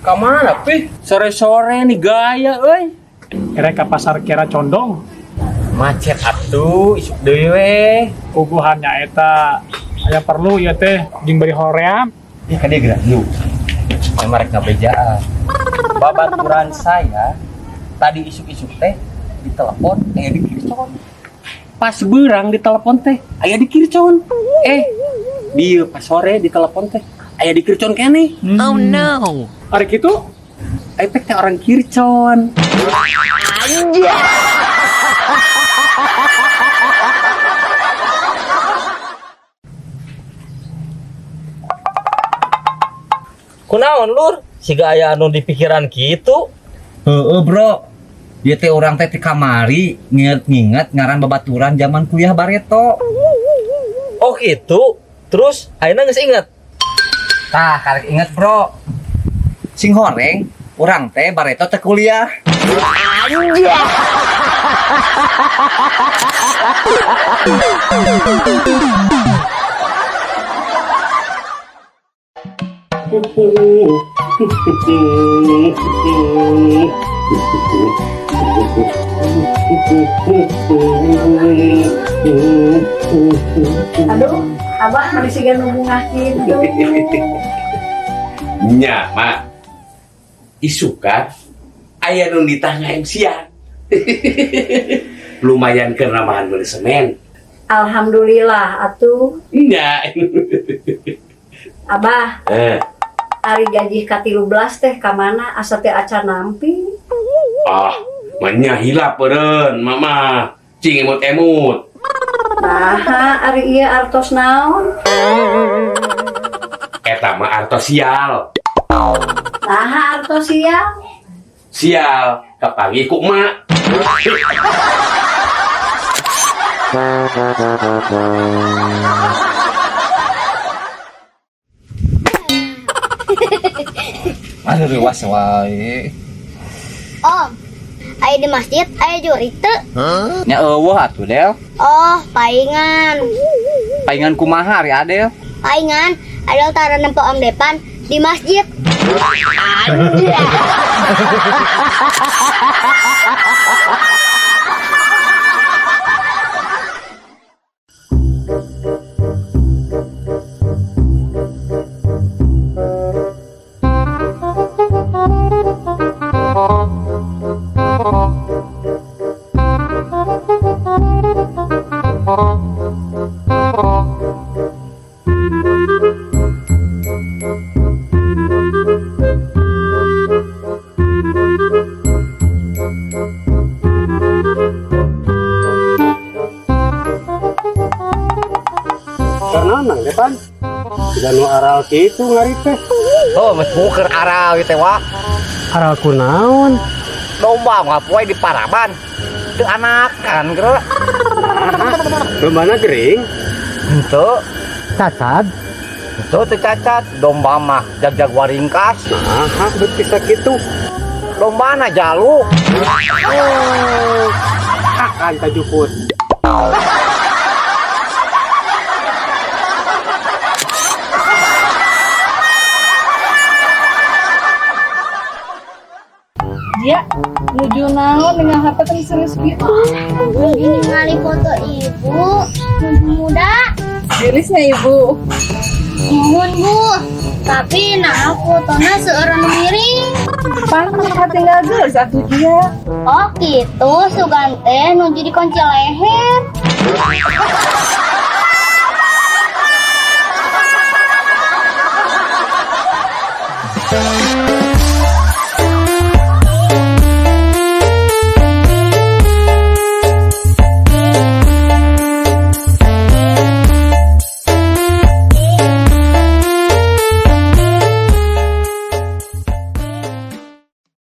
Kamana pi? Sore-sore nih gaya euy. Kira ke pasar Kira Condong. Macet atuh, isuk deui we. Puguhannya eta aya perlu ieu teh jeung bari hoream. Ih kan dia gerak lu. Merek ngabejaan. Babaturan saya tadi isuk-isuk teh di telepon aya di kircon. Pas beurang di telepon teh aya di kircon. Dieu pas sore di telepon teh aya di kircon keneh. Oh no. Ari kitu Teh orang kircon. Kunaon lur? Siga aya anu di pikiran kitu? Heeh bro, dia teh orang teh di kamari nginget ngaran babaturan zaman kuliah Bareto. Oh gitu. Terus ayeuna geus inget. Tah karek inget bro, sing horeng orang teh Bareto teh kuliah. Aduh, abah masih siga nunggu gitu. Nya, Mak. Isukan aya nu ditanyain siang. Lumayan ke ramahan beli semen. Alhamdulillah atuh. Nya. Abah, hari gaji ka-13 teh ka mana asa teh acan nampi? Manya hilap peureun, Mama. Cing emut-emut. Nah, ari ieu artos naon? Eta mah artos sial. Nah, artos sial. Sial, kapangi ku mak. Aduh ruas wae. Om, aya di masjid aya jurik teu? Nya eueuh atuh Del. Oh, paingan. Paingan kumaha ari Adel? Paingan ada tara nempo om depan di masjid. karena nang depan. Tidak nu aral kitu ngari teh. Oh, mas buker aral gitu wa. Aral kunaon? Domba ngapoe di Paraban. Teu anakan geura. Dombana gering, Henteu, cacat. henteu teu cacat. Domba mah jag-jag waringkas. Nah, betis kitu. Dombana jaluk. Akan tajukut. Dia nuju naon dengan HP teh serius gitu. Lagi ningali foto ibu, muda. Rilisnya ibu. Nuhun bu, tapi nah fotonya seorang miring. Pan tinggal geus atuh dia. Oh gitu, sugan teh nuju dikunci leher.